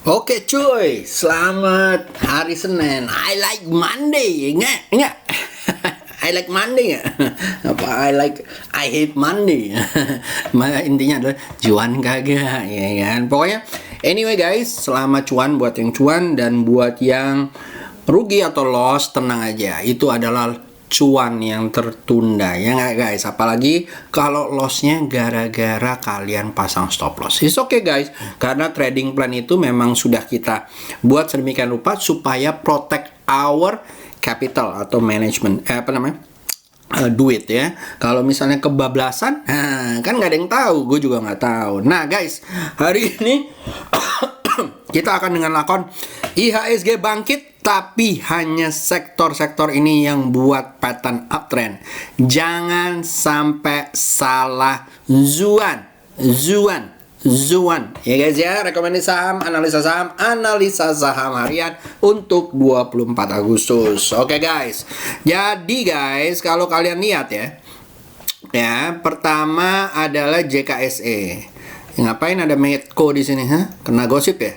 Oke cuy, selamat hari Senin. I like Monday, enggak? I like Monday ya. Apa I hate Monday. Intinya adalah cuan kagak, ya kan? Pokoknya anyway guys, selamat cuan buat yang cuan dan buat yang rugi atau loss tenang aja. Itu adalah cuan yang tertunda, ya nggak guys? Apalagi kalau lossnya gara-gara kalian pasang stop loss. It's okay guys, karena trading plan itu memang sudah kita buat sedemikian rupa supaya protect our capital atau management duit ya. Kalau misalnya kebablasan, kan nggak ada yang tahu, gue juga nggak tahu. Nah guys, hari ini kita akan dengan lakon IHSG bangkit, tapi hanya sektor-sektor ini yang buat pattern uptrend. Jangan sampai salah zuan ya guys ya. Rekomendasi saham, analisa saham harian untuk 24 Agustus. Oke guys. Jadi guys, kalau kalian lihat ya, pertama adalah JKSE. Ngapain ada Medco di sini, Kena gosip ya?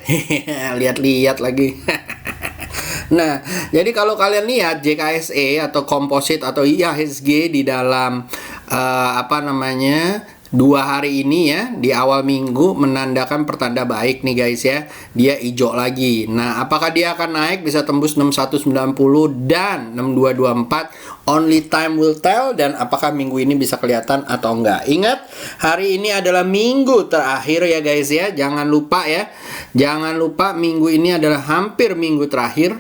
Lihat-lihat lagi. Nah, jadi kalau kalian lihat JKSE atau komposit atau IHSG di dalam 2 hari ini ya, di awal minggu menandakan pertanda baik nih guys ya. Dia hijau lagi. Nah, apakah dia akan naik bisa tembus 6190 dan 6224? Only time will tell. Dan apakah minggu ini bisa kelihatan atau enggak? Ingat, hari ini adalah minggu terakhir ya guys ya. Jangan lupa ya. Jangan lupa minggu ini adalah hampir minggu terakhir.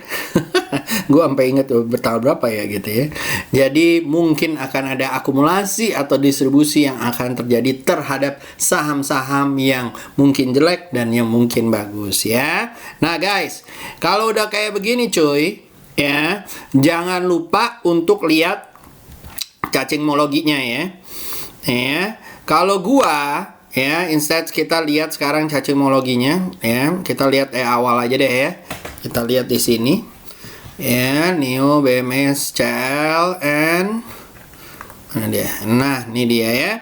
Gue sampai ingat bertahun berapa ya gitu ya. Jadi mungkin akan ada akumulasi atau distribusi yang akan terjadi terhadap saham-saham yang mungkin jelek dan yang mungkin bagus ya. Nah guys, kalau udah kayak begini cuy ya, jangan lupa untuk lihat cacingmologinya ya. Kalau gua ya, instead kita lihat sekarang cacingmologinya ya. Kita lihat awal aja deh ya. Kita lihat di sini. Ya, NIO, BMS, CLN. Mana dia? Nah, ini dia ya.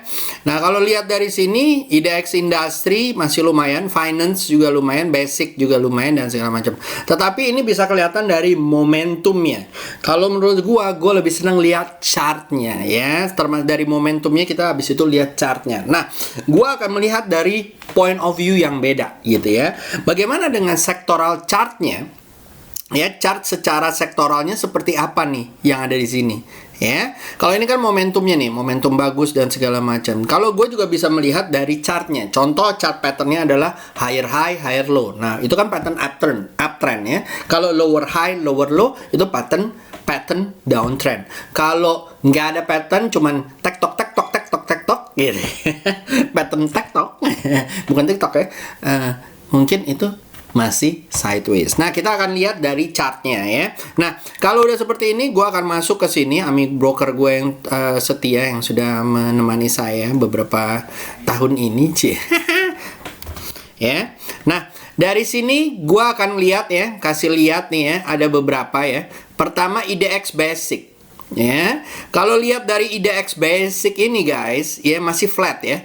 Nah, kalau lihat dari sini, IDX Industri masih lumayan, Finance juga lumayan, Basic juga lumayan, dan segala macam. Tetapi ini bisa kelihatan dari momentumnya. Kalau menurut gua lebih senang lihat chartnya ya. Dari momentumnya kita habis itu lihat chartnya. Nah, gua akan melihat dari point of view yang beda gitu ya. Bagaimana dengan sektoral chartnya? Ya, chart secara sektoralnya seperti apa nih yang ada di sini ya. Kalau ini kan momentumnya nih, momentum bagus dan segala macam. Kalau gue juga bisa melihat dari chartnya. Contoh chart patternnya adalah higher high, higher low. Nah, itu kan pattern uptrend ya. Kalau lower high, lower low itu pattern downtrend. Kalau nggak ada pattern, cuman tektok gitu. Pattern tektok, bukan tiktok ya. Mungkin itu masih sideways. Nah, kita akan lihat dari chartnya ya. Nah, kalau udah seperti ini, gue akan masuk ke sini. Ami broker gue yang setia, yang sudah menemani saya beberapa tahun ini, ya. Nah, dari sini gue akan lihat ya, kasih lihat nih ya, ada beberapa ya. Pertama IDX Basic. Ya, kalau lihat dari IDX Basic ini guys, ya masih flat ya.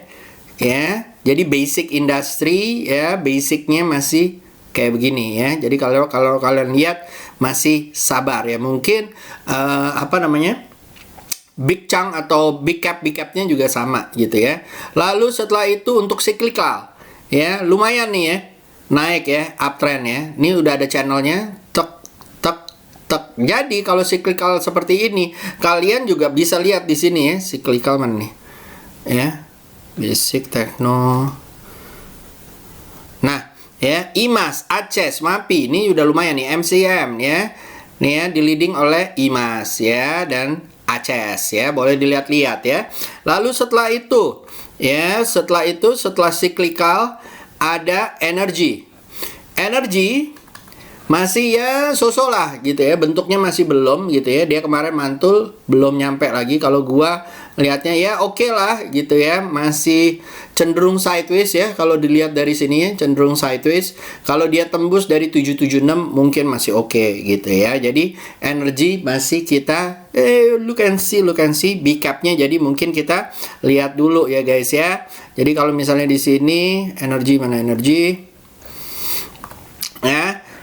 Ya, jadi basic industry ya, basicnya masih kayak begini ya. Jadi kalau kalian lihat masih sabar ya. Mungkin big chunk atau big capnya juga sama gitu ya. Lalu setelah itu untuk cyclical ya, lumayan nih ya. Naik ya, uptrend ya. Ini udah ada channelnya. Tek. Jadi kalau cyclical seperti ini, kalian juga bisa lihat di sini ya, cyclical mana nih? Ya. Basic Tekno. Nah, ya, IMAS, ACES, MAPI, ini udah lumayan nih, MCM ya. Nih ya, di leading oleh IMAS ya dan ACES ya, boleh dilihat-lihat ya. Lalu setelah itu setelah cyclical ada energy masih ya sosok lah gitu ya, bentuknya masih belum gitu ya. Dia kemarin mantul belum nyampe lagi. Kalau gua lihatnya ya oke lah gitu ya, masih cenderung sideways ya. Kalau dilihat dari sini ya, cenderung sideways. Kalau dia tembus dari 776 mungkin masih oke gitu ya. Jadi energi masih kita look and see big cap-nya. Jadi mungkin kita lihat dulu ya guys ya. Jadi kalau misalnya di sini energi mana energi?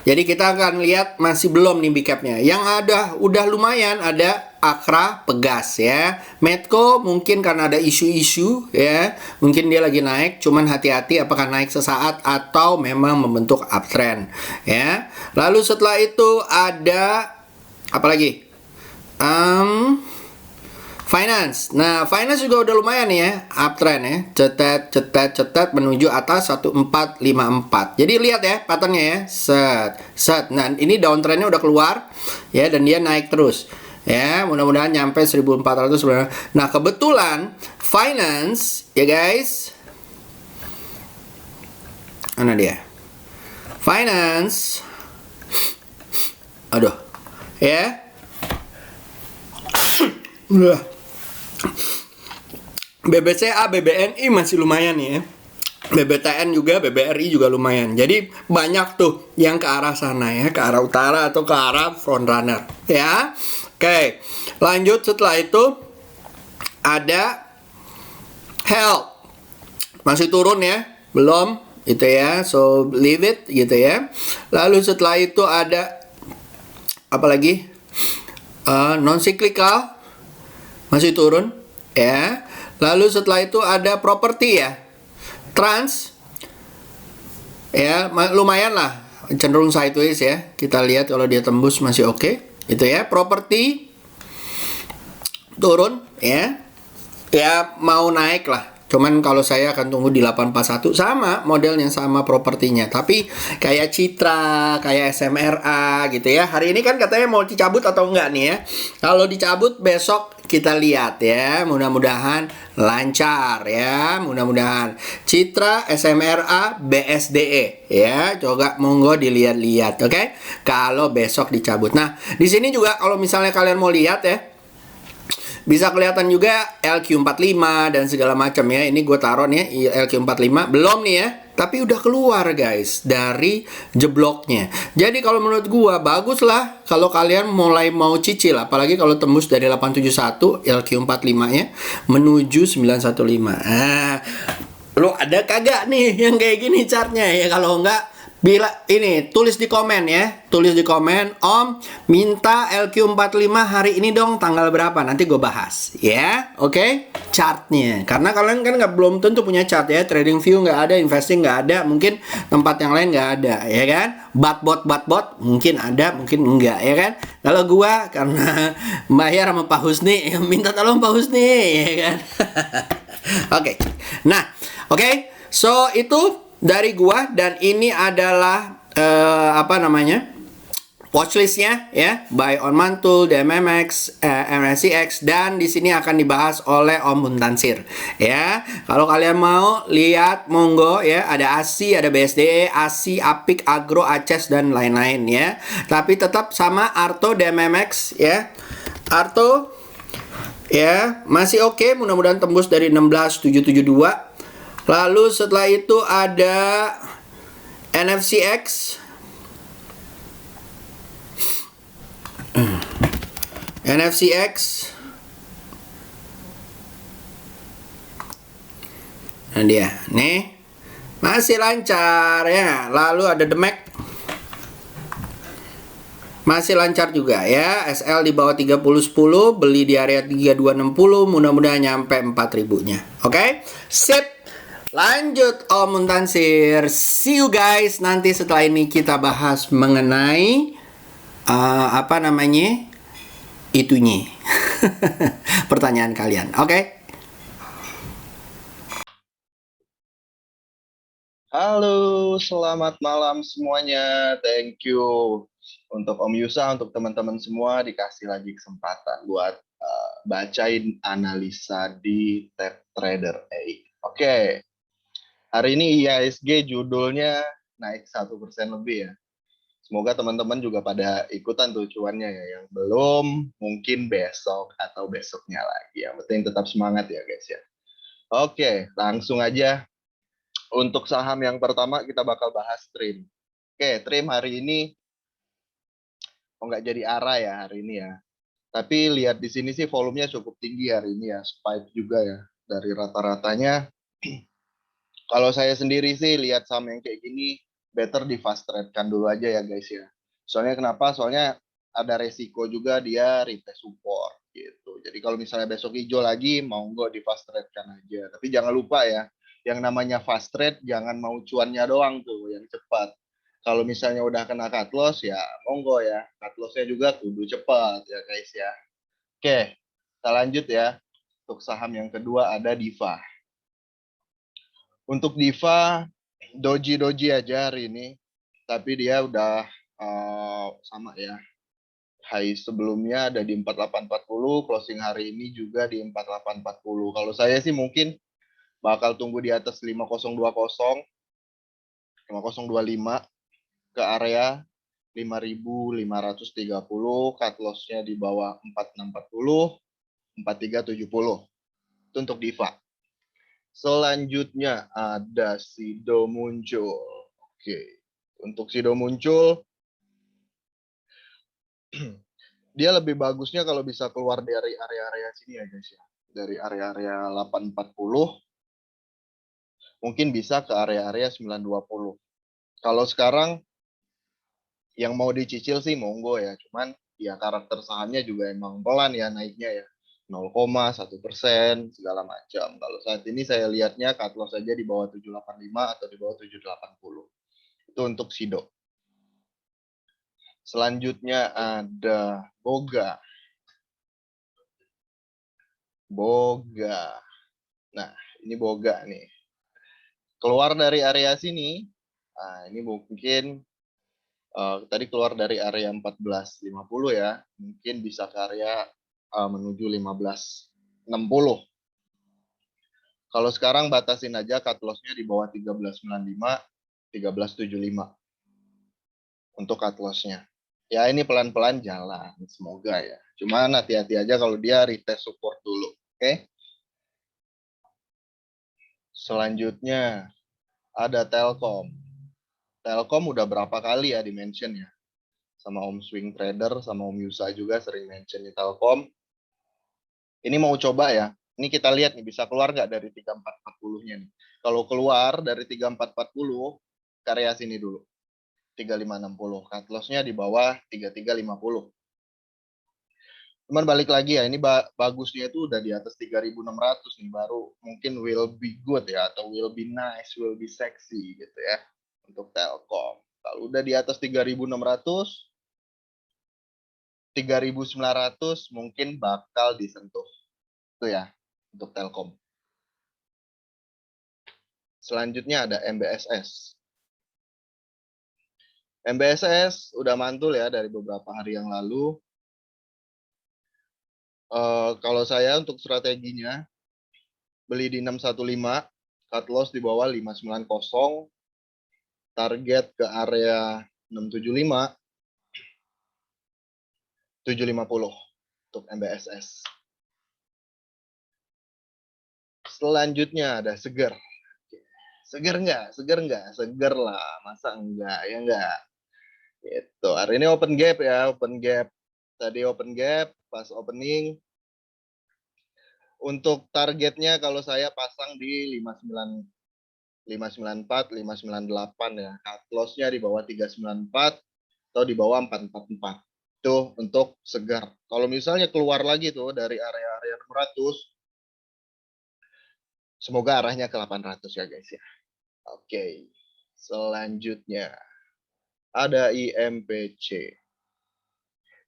Jadi kita akan lihat masih belum nih big cap-nya. Yang ada udah lumayan, ada Akra, Pegas ya. Medco mungkin karena ada isu-isu ya. Mungkin dia lagi naik, cuman hati-hati apakah naik sesaat atau memang membentuk uptrend ya. Lalu setelah itu ada apa lagi? Finance. Nah, finance juga udah lumayan nih ya, uptrend ya. Cetet menuju atas 1454. Jadi lihat ya patternnya ya. Set. Nah, ini downtrendnya udah keluar ya dan dia naik terus. Ya, mudah-mudahan nyampe 1400 sebenarnya. Nah, kebetulan finance ya guys. Mana dia? Finance. Aduh. Ya. BBCA, BBNI masih lumayan ya. BBTN juga, BBRI juga lumayan. Jadi banyak tuh yang ke arah sana ya, ke arah utara atau ke arah frontrunner ya. Oke, lanjut setelah itu ada health. Masih turun ya, belum itu ya. So leave it gitu ya. Lalu setelah itu ada apa lagi? Non cyclical masih turun ya. Lalu setelah itu ada properti ya, trans ya, lumayan lah, cenderung sideways ya. Kita lihat kalau dia tembus masih oke. Itu ya, properti turun ya. Ya mau naik lah. Cuman kalau saya akan tunggu di 841, sama modelnya, sama propertinya. Tapi kayak Citra, kayak SMRA gitu ya. Hari ini kan katanya mau dicabut atau enggak nih ya. Kalau dicabut besok kita lihat ya. Mudah-mudahan lancar ya. Mudah-mudahan Citra, SMRA, BSDE ya. Coba monggo dilihat-lihat, oke? Kalau besok dicabut. Nah, di sini juga kalau misalnya kalian mau lihat ya, bisa kelihatan juga LQ45 dan segala macam ya. Ini gue taruh nih LQ45 belum nih ya, tapi udah keluar guys dari jebloknya. Jadi kalau menurut gue bagus lah kalau kalian mulai mau cicil, apalagi kalau tembus dari 871 LQ45 ya menuju 915. Lo ada kagak nih yang kayak gini chartnya ya? Kalau enggak, ini tulis di komen ya, tulis di komen, Om minta LQ45 hari ini dong, tanggal berapa, nanti gue bahas ya. Oke, chartnya, karena kalian kan belum tentu punya chart ya. Trading view nggak ada, investing nggak ada, mungkin tempat yang lain nggak ada ya kan. Batbot mungkin ada, mungkin enggak ya kan. Kalau gue karena bayar sama Pak Husni, minta tolong Pak Husni ya kan. Oke, nah oke, so itu dari gua, dan ini adalah apa namanya, watchlistnya ya, buy on Mantul, DMMX, MSCX, dan di sini akan dibahas oleh Om Muntansir ya. Kalau kalian mau lihat monggo ya, ada ASI, ada BSDE, ASI, APIK, Agro, ACES dan lain-lain ya. Tapi tetap sama Arto, DMMX ya. Arto ya masih oke, mudah-mudahan tembus dari 16772. Lalu setelah itu ada NFCX. NFCX. Nah dia, nih masih lancar ya. Lalu ada Demek. Masih lancar juga ya. SL di bawah 3010, beli di area 3260, mudah-mudahan nyampe 4000-nya. Oke? Sip. Lanjut Om Muntansir. See you guys. Nanti setelah ini kita bahas mengenai apa namanya, itunya. Pertanyaan kalian. Oke? Halo, selamat malam semuanya. Thank you untuk Om Yusa, untuk teman-teman semua dikasih lagi kesempatan buat bacain analisa di Tab Trader 8. Oke. Hari ini IHSG judulnya naik 1% lebih ya. Semoga teman-teman juga pada ikutan tuh cuannya ya. Yang belum, mungkin besok atau besoknya lagi. Yang penting tetap semangat ya guys ya. Oke, langsung aja. Untuk saham yang pertama kita bakal bahas Trim. Oke, Trim hari ini nggak jadi arah ya hari ini ya. Tapi lihat di sini sih volumenya cukup tinggi hari ini ya. Spike juga ya. Dari rata-ratanya. Kalau saya sendiri sih lihat saham yang kayak gini, better di fast trade kan dulu aja ya guys ya. Soalnya kenapa? Soalnya ada resiko juga dia retest support gitu. Jadi kalau misalnya besok hijau lagi, mau nggak di fast trade kan aja. Tapi jangan lupa ya, yang namanya fast trade jangan mau cuannya doang tuh yang cepat. Kalau misalnya udah kena cut loss ya monggo ya, cut lossnya juga kudu cepat ya guys ya. Oke, kita lanjut ya. Untuk saham yang kedua ada Diva. Untuk Diva doji aja hari ini, tapi dia udah sama ya. High sebelumnya ada di 4840, closing hari ini juga di 4840. Kalau saya sih mungkin bakal tunggu di atas 5020, 5025 ke area 5530, cut loss-nya di bawah 4640, 4370. Itu untuk Diva. Selanjutnya ada Sido muncul. Oke. Untuk Sido muncul dia lebih bagusnya kalau bisa keluar dari area-area sini ya guys ya. Dari area-area 840 mungkin bisa ke area-area 920. Kalau sekarang yang mau dicicil sih monggo ya, cuman ya karakter sahamnya juga emang pelan ya naiknya ya. 0,1% segala macam. Kalau saat ini saya lihatnya cut loss saja di bawah 785 atau di bawah 780. Itu untuk Sido. Selanjutnya ada Boga. Boga. Nah, ini Boga nih. Keluar dari area sini. Nah, ini mungkin tadi keluar dari area 1450 ya. Mungkin bisa ke area menuju 1560. Kalau sekarang batasin aja cut loss-nya di bawah 1395, 1375 untuk cut loss-nya. Ya ini pelan-pelan jalan, semoga ya. Cuman hati-hati aja kalau dia retest support dulu, oke? Selanjutnya ada Telkom. Telkom udah berapa kali ya di mention ya? Sama Om Swing Trader, sama Om Yusa juga sering mention di Telkom. Ini mau coba ya. Ini kita lihat nih bisa keluar nggak dari 3440-nya nih. Kalau keluar dari 3440, karya sini dulu. 3560. Cut loss-nya di bawah 3350. Cuman balik lagi ya, ini bagusnya itu udah di atas 3600 nih, baru mungkin will be good ya, atau will be nice, will be sexy gitu ya, untuk Telkom. Kalau udah di atas 3600, 3900 mungkin bakal disentuh. Itu ya, untuk Telkom. Selanjutnya ada MBSS. MBSS udah mantul ya dari beberapa hari yang lalu. Kalau saya untuk strateginya, beli di 615, cut loss di bawah 590, target ke area 675, 750 untuk MBSS. Selanjutnya ada Seger. Seger nggak? Seger nggak? Seger lah. Masa enggak? Ya enggak. Gitu. Hari ini open gap ya. Open gap. Tadi open gap. Pas opening. Untuk targetnya kalau saya pasang di 594, 598 ya. Cut loss-nya di bawah 394 atau di bawah 444. Itu untuk Segar. Kalau misalnya keluar lagi tuh dari area-area 600, semoga arahnya ke 800 ya guys ya. Oke. Selanjutnya ada IMPC.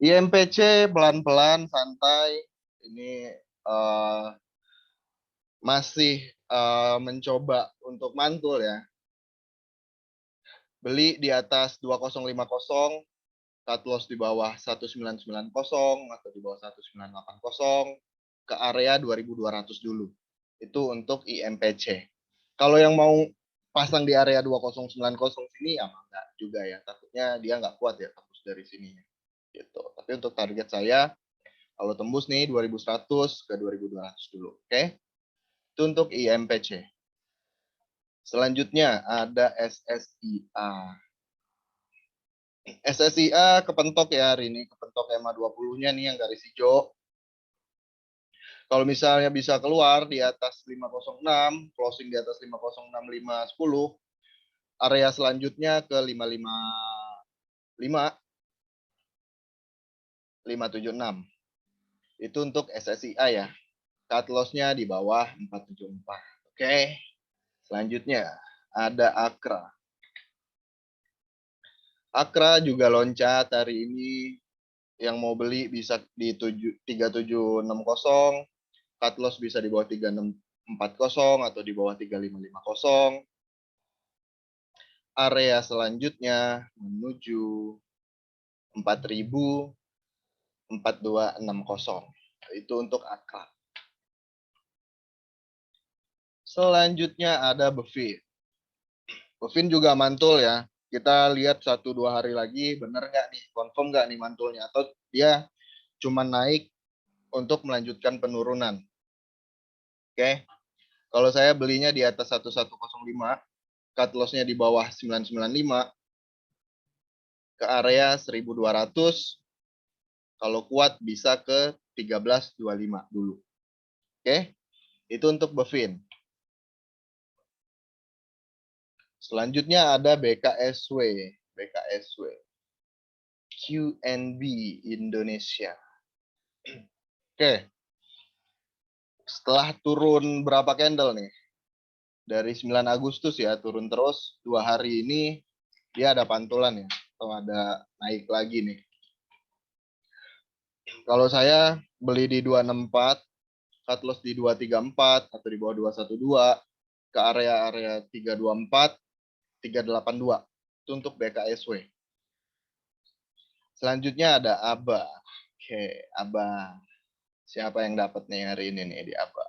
IMPC pelan-pelan santai. Ini masih mencoba untuk mantul ya. Beli di atas 2050, cut loss di bawah 1990 atau di bawah 1980 ke area 2200 dulu. Itu untuk IMPC. Kalau yang mau pasang di area 2090 sini ya enggak juga ya. Takutnya dia nggak kuat ya tembus dari sini. Gitu. Tapi untuk target saya kalau tembus nih 2100 ke 2200 dulu. Oke. Itu untuk IMPC. Selanjutnya ada SSIA. SSIA kepentok ya hari ini, kepentok EMA 20-nya nih yang garis hijau. Kalau misalnya bisa keluar di atas 506, closing di atas 506.510, area selanjutnya ke 555, 576. Itu untuk SSIA ya. Cut loss-nya di bawah 474. Oke. Selanjutnya ada Akra. Akra juga loncat hari ini. Yang mau beli bisa di 3760, cut loss bisa di bawah 3640 atau di bawah 3550. Area selanjutnya menuju 4000, 4260. Itu untuk Akra. Selanjutnya ada Bevin. Bevin juga mantul ya. Kita lihat 1-2 hari lagi, bener nggak nih, confirm nggak nih mantulnya, atau dia cuma naik untuk melanjutkan penurunan. Oke, kalau saya belinya di atas 1105, cut loss-nya di bawah 995, ke area 1200, kalau kuat bisa ke 1325 dulu. Oke, itu untuk Bevin. Selanjutnya ada BKSW. BKSW. QNB Indonesia. Oke. Setelah turun berapa candle nih? Dari 9 Agustus ya, turun terus. 2 hari ini dia ada pantulan ya. Atau ada naik lagi nih. Kalau saya beli di 264, cut loss di 234 atau di bawah 212, ke area-area 324, 382. Itu untuk BKSW. Selanjutnya ada ABA. Oke, ABA. Siapa yang dapat nih hari ini nih di ABA?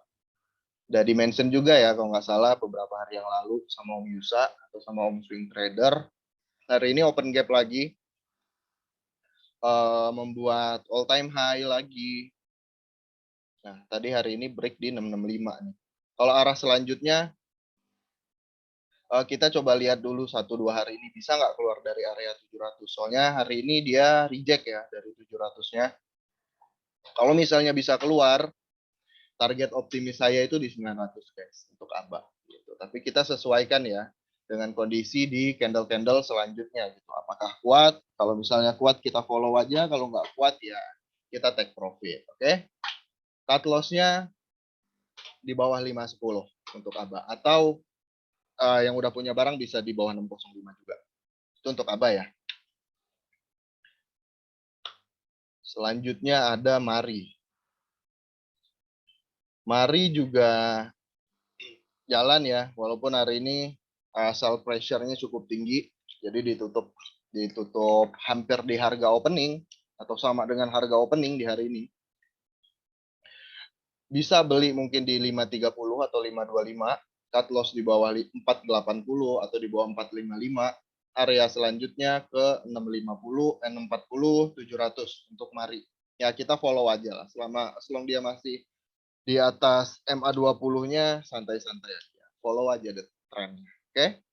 Udah di-mention juga ya kalau nggak salah beberapa hari yang lalu sama Om Yusa atau sama Om Swing Trader. Hari ini open gap lagi. Membuat all time high lagi. Nah, tadi hari ini break di 665 nih. Kalau arah selanjutnya kita coba lihat dulu 1-2 hari ini bisa nggak keluar dari area 700. Soalnya hari ini dia reject ya dari 700-nya. Kalau misalnya bisa keluar, target optimis saya itu di 900 guys untuk ABA gitu. Tapi kita sesuaikan ya dengan kondisi di candle-candle selanjutnya gitu. Apakah kuat? Kalau misalnya kuat kita follow aja, kalau nggak kuat ya kita take profit, oke? Cut loss-nya di bawah 510 untuk ABA, atau yang udah punya barang bisa di bawah 605 juga. Itu untuk ABA ya. Selanjutnya ada Mari. Mari juga jalan ya, walaupun hari ini sell pressure-nya cukup tinggi, jadi ditutup hampir di harga opening atau sama dengan harga opening di hari ini. Bisa beli mungkin di 530 atau 525, cut loss di bawah 480 atau di bawah 455. Area selanjutnya ke 650, 640, 700 untuk Mari. Ya kita follow aja lah, selama dia masih di atas MA20-nya santai-santai aja. Follow aja the trend. Oke?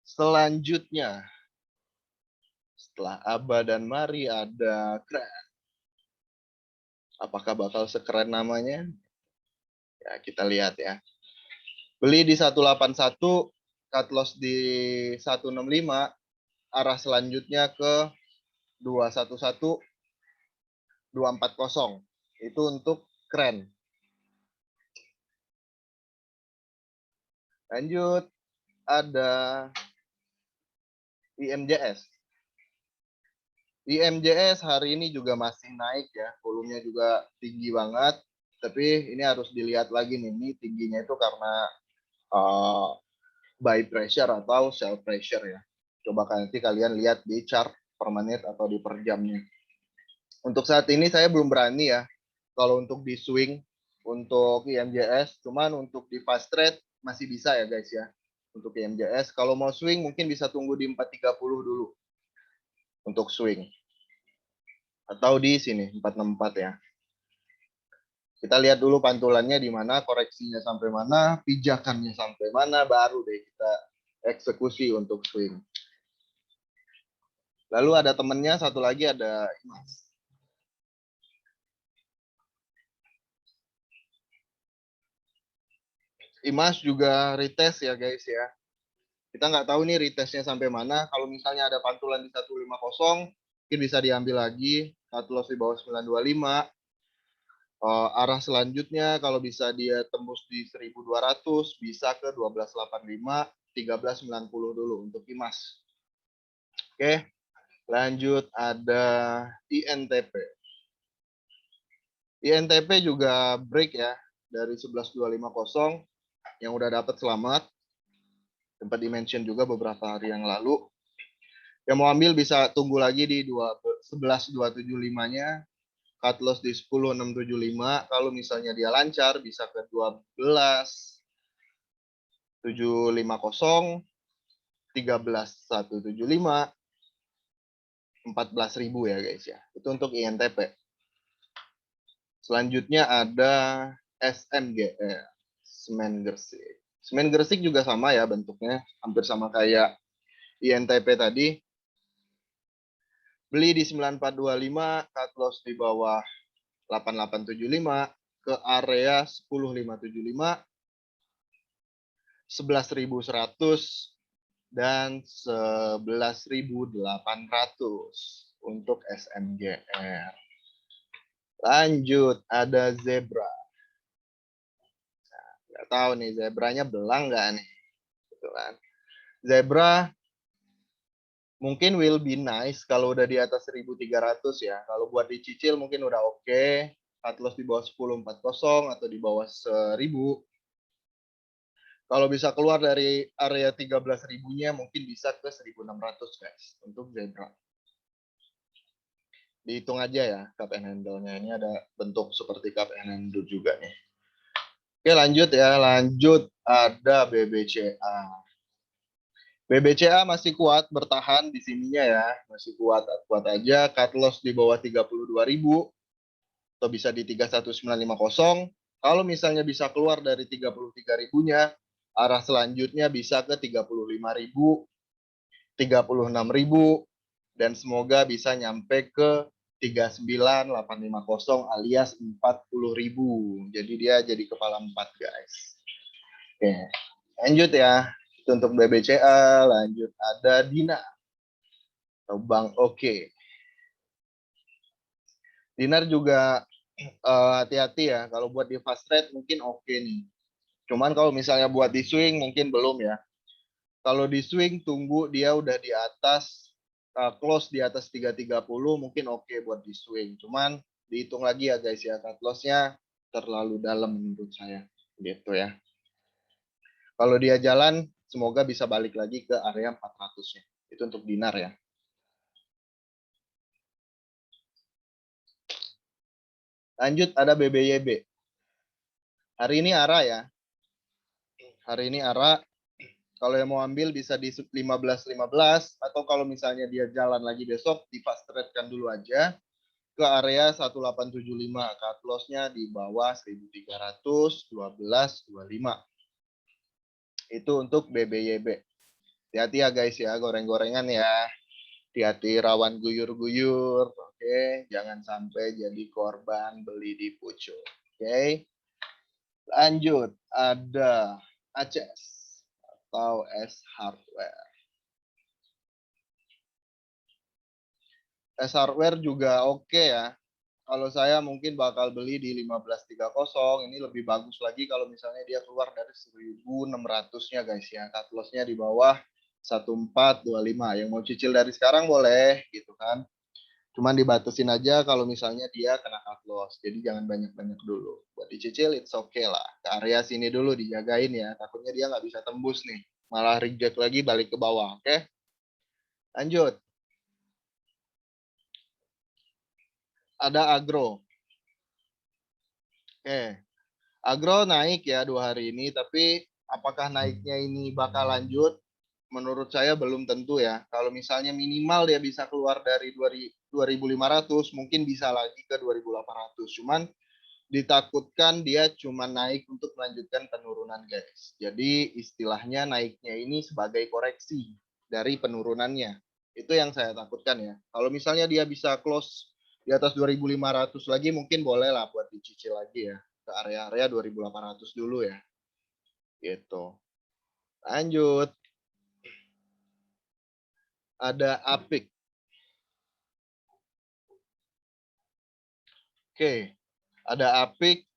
Selanjutnya, setelah ABA dan Mari ada Kren. Apakah bakal sekeren namanya? Ya, kita lihat ya. Beli di 181, cut loss di 165, arah selanjutnya ke 211, 240. Itu untuk Kren. Lanjut, ada IMJS. IMJS hari ini juga masih naik ya, volumenya juga tinggi banget. Tapi ini harus dilihat lagi nih, ini tingginya itu karena buy pressure atau sell pressure ya. Coba nanti kalian lihat di chart per menit atau di per jamnya. Untuk saat ini saya belum berani ya, kalau untuk di swing untuk IMJS, cuman untuk di fast trade masih bisa ya guys ya. Untuk IMJS, kalau mau swing mungkin bisa tunggu di 430 dulu untuk swing. Atau di sini 464 ya. Kita lihat dulu pantulannya di mana, koreksinya sampai mana, pijakannya sampai mana, baru deh kita eksekusi untuk swing. Lalu ada temennya, satu lagi ada Imas. IMAS juga retest ya guys ya. Kita nggak tahu nih retestnya sampai mana. Kalau misalnya ada pantulan di 150, mungkin bisa diambil lagi. Cut loss di bawah 925. Arah selanjutnya kalau bisa dia tembus di 1200, bisa ke 1285, 1390 dulu untuk IMAS. Oke, lanjut ada INTP. INTP juga break ya dari 11250 yang udah dapat selamat. Sempat dimention juga beberapa hari yang lalu. Yang mau ambil bisa tunggu lagi di 11.275-nya. Cut loss di 10.675. Kalau misalnya dia lancar bisa ke 12.750, 13.175, 14.000 ya guys ya. Itu untuk INTP. Selanjutnya ada SMGR, Semen Gresik. Semen Gresik juga sama ya bentuknya, hampir sama kayak INTP tadi. Beli di 9425, cut loss di bawah 8875 ke area 10575, 11.100 dan 11.800 untuk SMGR. Lanjut ada Zebra. Nah, nggak tahu nih zebranya belang nggak nih, gitu kan. Zebra mungkin will be nice kalau udah di atas 1.300 ya. Kalau buat dicicil mungkin udah oke. Cut loss di bawah 10.40 atau di bawah 1.000. Kalau bisa keluar dari area 13.000-nya mungkin bisa ke 1.600 guys untuk Zebra. Dihitung aja ya cup and handle-nya. Ini ada bentuk seperti cup and handle juga nih. Oke lanjut ya, lanjut ada BBCA. BBCA masih kuat bertahan di sininya ya, masih kuat aja. Cut loss di bawah 32.000 atau bisa di 31.950. Kalau misalnya bisa keluar dari 33.000-nya, arah selanjutnya bisa ke 35.000, 36.000 dan semoga bisa nyampe ke 39.850 alias 40.000. Jadi dia jadi kepala 4 guys. Oke, lanjut ya. Itu untuk BBCA, lanjut ada Dina atau Bank Oke. Dinar juga hati-hati ya. Kalau buat di fast trade mungkin oke nih. Cuman kalau misalnya buat di swing mungkin belum ya. Kalau di swing tunggu dia udah di atas close di atas 330 mungkin oke buat di swing. Cuman dihitung lagi ya guys ya, cut loss-nya terlalu dalam menurut saya gitu ya. Kalau dia jalan semoga bisa balik lagi ke area 400-nya. Itu untuk dinar ya. Lanjut ada BBYB. Hari ini arah ya. Hari ini arah. Kalau yang mau ambil bisa di 15.15 atau kalau misalnya dia jalan lagi besok di fast trade kan dulu aja ke area 1875. Cut loss-nya di bawah 1312.25. Itu untuk BBYB. Hati-hati ya guys ya, goreng-gorengan ya. Hati-hati rawan guyur-guyur. Oke, jangan sampai jadi korban beli di pucuk. Oke. Lanjut, ada ACS atau S Hardware. S Hardware juga oke ya. Kalau saya mungkin bakal beli di 15.30. Ini lebih bagus lagi kalau misalnya dia keluar dari 1.600-nya guys ya. Cut loss-nya di bawah 1425. Yang mau cicil dari sekarang boleh gitu kan. Cuman dibatasin aja kalau misalnya dia kena cut loss. Jadi jangan banyak-banyak dulu. Buat dicicil it's okay lah. Ke area sini dulu dijagain ya. Takutnya dia nggak bisa tembus nih. Malah reject lagi balik ke bawah. Oke. Lanjut. Ada agro. Oke. Agro naik ya 2 hari ini. Tapi apakah naiknya ini bakal lanjut? Menurut saya belum tentu ya. Kalau misalnya minimal dia bisa keluar dari 2.500, mungkin bisa lagi ke 2.800. Cuman ditakutkan dia cuma naik untuk melanjutkan penurunan guys. Jadi istilahnya naiknya ini sebagai koreksi dari penurunannya. Itu yang saya takutkan ya. Kalau misalnya dia bisa close di atas 2.500 lagi mungkin boleh lah buat dicicil lagi ya. Ke area-area 2.800 dulu ya. gitu. Lanjut. Ada Apik. Oke, ada Apik.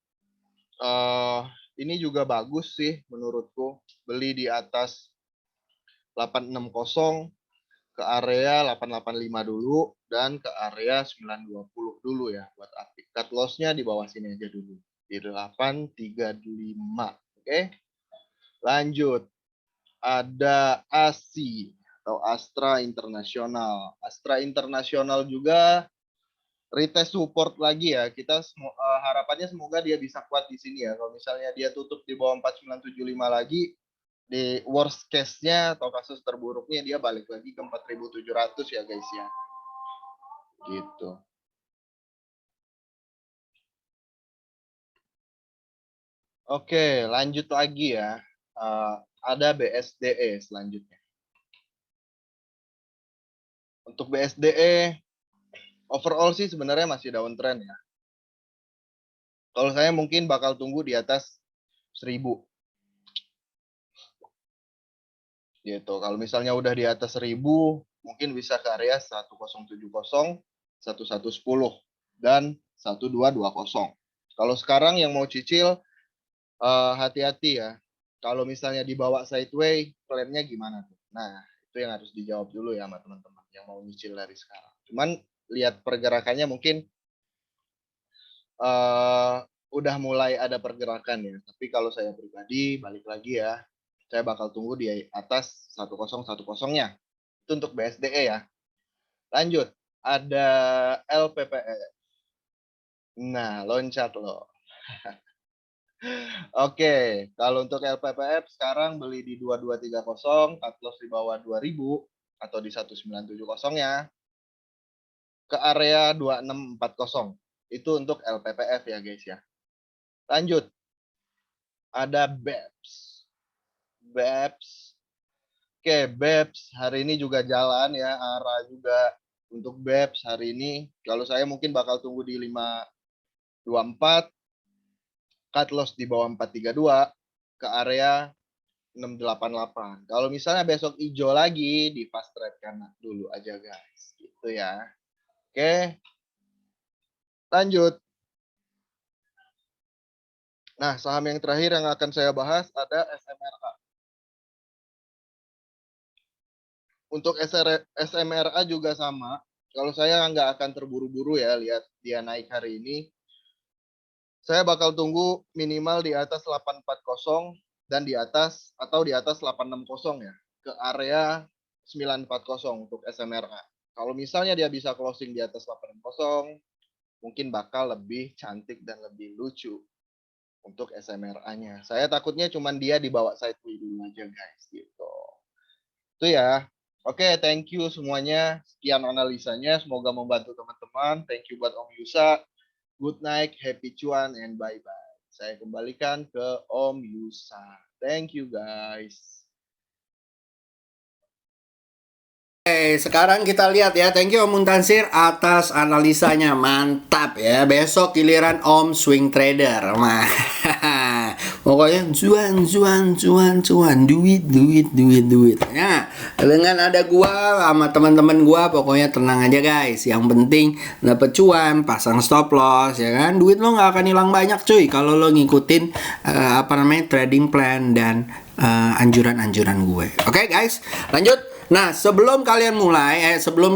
Ini juga bagus sih menurutku. Beli di atas 860 ke area 885 dulu dan ke area 920 dulu ya buat Apik. Cut loss-nya di bawah sini aja dulu di 835. Oke. Lanjut. Ada ASI atau Astra Internasional. Astra Internasional juga retest support lagi ya. Kita harapannya semoga dia bisa kuat di sini ya. Kalau misalnya dia tutup di bawah 4975 lagi, di worst case-nya atau kasus terburuknya dia balik lagi ke 4700 ya guys ya. Gitu. Oke, lanjut lagi ya. Ada BSDE selanjutnya. Untuk BSDE overall sih sebenarnya masih downtrend ya. Kalau saya mungkin bakal tunggu di atas 1000. Gitu. Kalau misalnya udah di atas 1000, mungkin bisa ke area 1070, 1110 dan 1220. Kalau sekarang yang mau cicil hati-hati ya. Kalau misalnya dibawa sideway, plannya gimana tuh? Nah, itu yang harus dijawab dulu ya sama teman-teman yang mau nyicil dari sekarang. Cuman lihat pergerakannya mungkin udah mulai ada pergerakan ya. Tapi kalau saya pribadi balik lagi ya, saya bakal tunggu di atas 1010-nya. Itu untuk BSDE ya. Lanjut, ada LPPE. Nah, loncat loh. Oke, kalau untuk LPPF sekarang beli di 2230, cut loss di bawah 2000 atau di 1970-nya ke area 2640. Itu untuk LPPF ya guys ya. Lanjut. Ada BEPS. BEPS. Oke, BEPS hari ini juga jalan ya, arah juga untuk BEPS hari ini. Kalau saya mungkin bakal tunggu di 524. Cut loss di bawah 432 ke area 688. Kalau misalnya besok hijau lagi di fast trade karena dulu aja guys. Gitu ya. Oke. Lanjut. Nah, saham yang terakhir yang akan saya bahas ada SMRA. Untuk SMRA juga sama. Kalau saya nggak akan terburu-buru ya lihat dia naik hari ini. Saya bakal tunggu minimal di atas 840 dan di atas atau di atas 860 ya ke area 940 untuk SMRA. Kalau misalnya dia bisa closing di atas 860, mungkin bakal lebih cantik dan lebih lucu untuk SMRA-nya. Saya takutnya cuman dia dibawa sideway dulu aja guys gitu. Itu ya. Oke, thank you semuanya. Sekian analisanya, semoga membantu teman-teman. Thank you buat Om Yusa. Good night, happy cuan, and bye-bye. Saya kembalikan ke Om Yusa. Thank you, guys. Oke, sekarang kita lihat ya. Thank you Om Muntansir atas analisanya. Mantap ya. Besok giliran Om Swing Trader. Nah, pokoknya cuan, duit. Nah, dengan ada gua sama teman-teman gua, pokoknya tenang aja guys. Yang penting dapet cuan, pasang stop loss ya kan. Duit lo nggak akan hilang banyak cuy kalau lo ngikutin trading plan dan anjuran-anjuran gue. Oke guys, lanjut. Nah, sebelum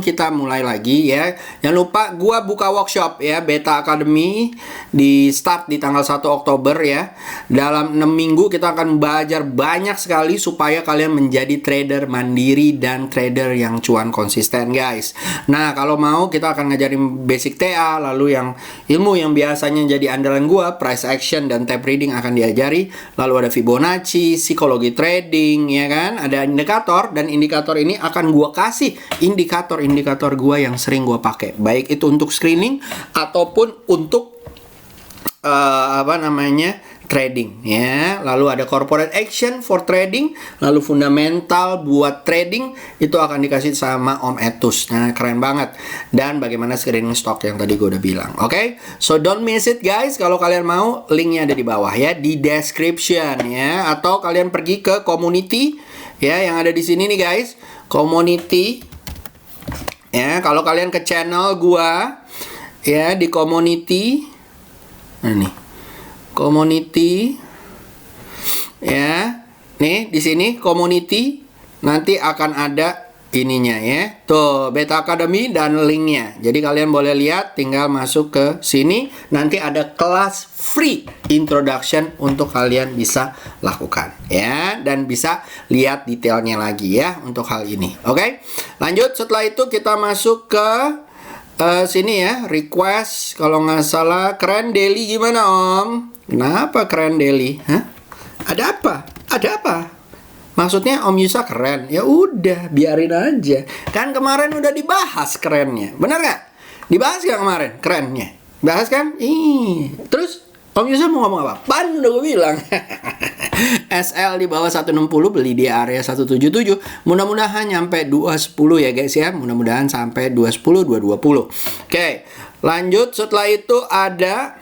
kita mulai lagi ya, jangan lupa gua buka workshop ya, Beta Academy di start di tanggal 1 Oktober ya. Dalam 6 minggu kita akan belajar banyak sekali supaya kalian menjadi trader mandiri dan trader yang cuan konsisten, guys. Nah, kalau mau kita akan ngajarin basic TA, lalu yang ilmu yang biasanya jadi andalan gua, price action dan tape reading akan diajari, lalu ada Fibonacci, psikologi trading ya kan, ada indikator, dan indikator ini akan gua kasih indikator-indikator gua yang sering gua pakai, baik itu untuk screening ataupun untuk trading ya. Lalu ada corporate action for trading, lalu fundamental buat trading itu akan dikasih sama Om Etus. Nah, keren banget. Dan bagaimana screening stock yang tadi gue udah bilang. Oke? So don't miss it guys. Kalau kalian mau, linknya ada di bawah ya, di description ya, atau kalian pergi ke community ya yang ada di sini nih guys. Community ya, kalau kalian ke channel gua ya di community. Nah, nih. Community ya, nih di sini community nanti akan ada ininya ya, tuh Beta Academy dan linknya. Jadi kalian boleh lihat, tinggal masuk ke sini, nanti ada kelas free introduction untuk kalian bisa lakukan ya, dan bisa lihat detailnya lagi ya untuk hal ini. Oke, lanjut. Setelah itu kita masuk ke sini ya, request. Kalau nggak salah keren daily gimana Om? Kenapa keren daily? Hah? Ada apa? Ada apa? Maksudnya Om Yusa keren? Ya udah, biarin aja. Kan kemarin udah dibahas kerennya. Bener nggak? Dibahas nggak kemarin kerennya? Bahas kan? Terus Om Yusa mau ngomong apa? Pan udah gue bilang. SL di bawah 160, beli di area 177. Mudah-mudahan nyampe 210 ya guys ya. Mudah-mudahan sampai 210, 220. Oke, lanjut. Setelah itu ada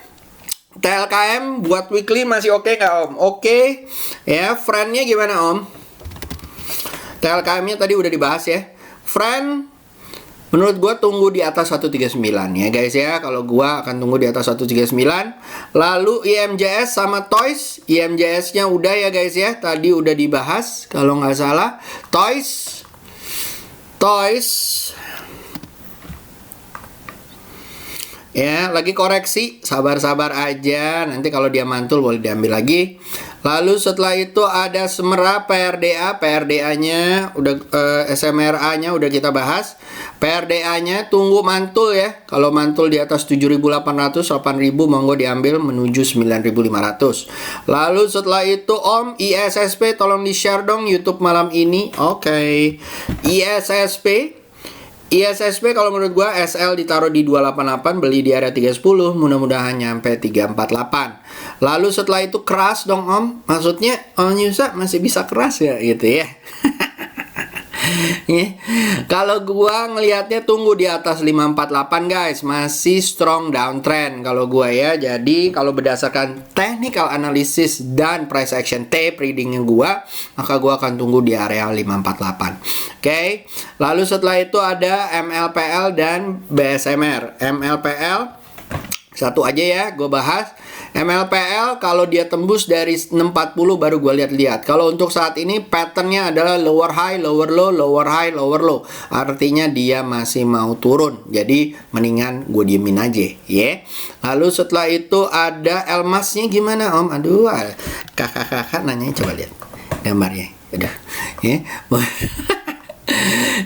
TLKM buat weekly masih oke nggak Om? Oke. Ya, friend-nya gimana Om? TLKM-nya tadi udah dibahas ya. Friend, menurut gua tunggu di atas 139 ya guys ya. Kalau gua akan tunggu di atas 139. Lalu IMJS sama Toys. IMJS-nya udah ya guys ya. Tadi udah dibahas kalau nggak salah. Toys. Ya, lagi koreksi, sabar-sabar aja. Nanti kalau dia mantul boleh diambil lagi. Lalu setelah itu ada Semera PRDA. PRDA-nya udah SMRA-nya udah kita bahas. PRDA-nya tunggu mantul ya. Kalau mantul di atas 7.800, 8.000 monggo diambil menuju 9.500. Lalu setelah itu Om ISSP tolong di-share dong YouTube malam ini. Oke. ISSP kalau menurut gua SL ditaruh di 288, beli di area 310, mudah-mudahan nyampe 348. Lalu setelah itu keras dong Om. Maksudnya Om Yusa masih bisa keras ya gitu ya. Ya. Kalau gua ngelihatnya tunggu di atas 548 guys, masih strong downtrend kalau gua ya. Jadi kalau berdasarkan technical analysis dan price action tape readingnya gua, maka gua akan tunggu di area 548. Oke. Lalu setelah itu ada MLPL dan BSMR. MLPL satu aja ya, gue bahas. MLPL kalau dia tembus dari 640 baru gue lihat-lihat. Kalau untuk saat ini patternnya adalah lower high, lower low, lower high, lower low. Artinya dia masih mau turun. Jadi mendingan gue diemin aja ya. Lalu setelah itu ada Elmasnya gimana Om? Aduh, kakak-kakak nanya, coba lihat gambarnya. Udah ya.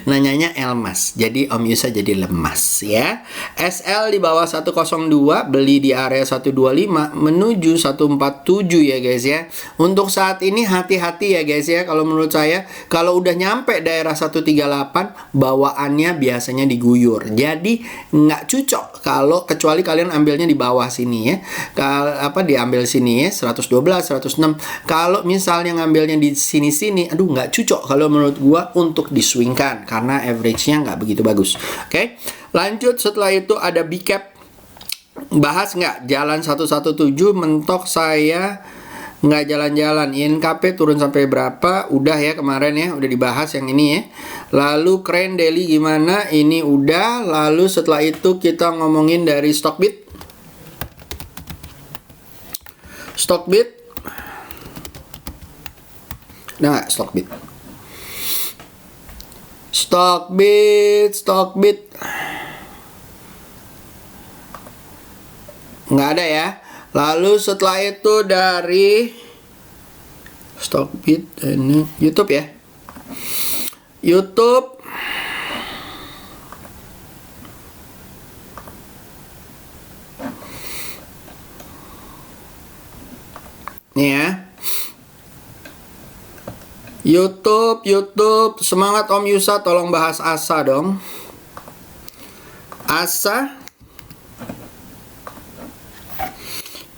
Nanyanya Elmas, jadi Om Yusa jadi lemas ya. SL di bawah 102, beli di area 125 menuju 147 ya guys ya. Untuk saat ini hati-hati ya guys ya. Kalau menurut saya, kalau udah nyampe daerah 138, bawaannya biasanya diguyur. Jadi nggak cocok kalau kecuali kalian ambilnya di bawah sini ya. Diambil sini ya 112, 106. Kalau misalnya ngambilnya di sini-sini, aduh nggak cocok kalau menurut gua untuk diswingkan karena average-nya nggak begitu bagus. Oke, lanjut. Setelah itu ada B-Cap. Bahas nggak jalan 117, mentok saya nggak jalan-jalan. INKP turun sampai berapa? Udah ya kemarin ya, udah dibahas yang ini ya. Lalu Crane Daily gimana? Ini udah. Lalu setelah itu kita ngomongin dari Stockbit. Nah, Stockbit nggak ada ya. Lalu setelah itu dari Stockbit ini YouTube ya. YouTube nih ya. YouTube semangat Om Yusa, tolong bahas ASA dong. ASA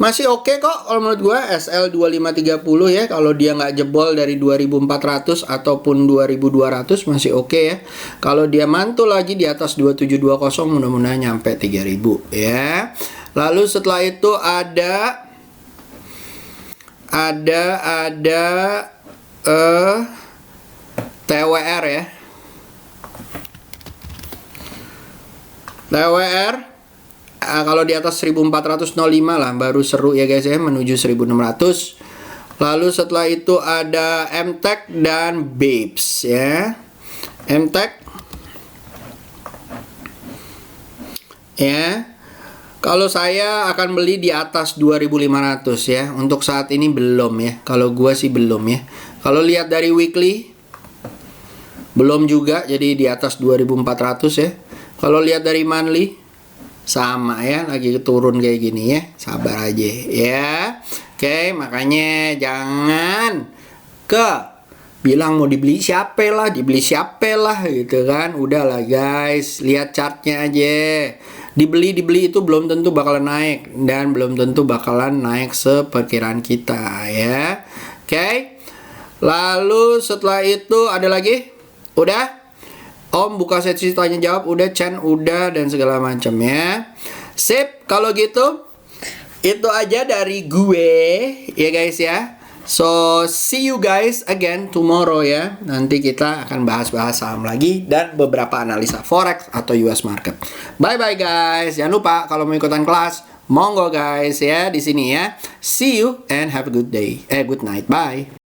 Masih oke kok kalau menurut gua SL 2530 ya, kalau dia nggak jebol dari 2400 ataupun 2200 masih oke ya. Kalau dia mantul lagi di atas 2720 mudah-mudahan nyampe 3000 ya. Lalu setelah itu ada TWR ya. TWR kalau di atas 1405 lah baru seru ya guys ya, menuju 1600. Lalu setelah itu ada MTech dan Babes ya. MTech ya. Kalau saya akan beli di atas 2500 ya. Untuk saat ini belum ya. Kalau gua sih belum ya. Kalau lihat dari weekly belum juga, jadi di atas 2400 ya. Kalau lihat dari monthly sama ya, lagi turun kayak gini ya. Sabar aja ya. Oke, makanya jangan bilang mau dibeli siapa lah gitu kan. Udahlah guys, lihat chartnya aja. Dibeli itu belum tentu bakalan naik, dan belum tentu bakalan naik seperkiraan kita ya. Oke. Lalu setelah itu ada lagi? Udah? Om buka sesi tanya jawab, udah, Chan udah, dan segala macam ya. Sip, kalau gitu itu aja dari gue ya guys ya. So see you guys again tomorrow ya. Nanti kita akan bahas-bahas saham lagi dan beberapa analisa forex atau US market. Bye bye guys. Jangan lupa kalau mau ikutan kelas, monggo guys ya di sini ya. See you and have a good day. Good night. Bye.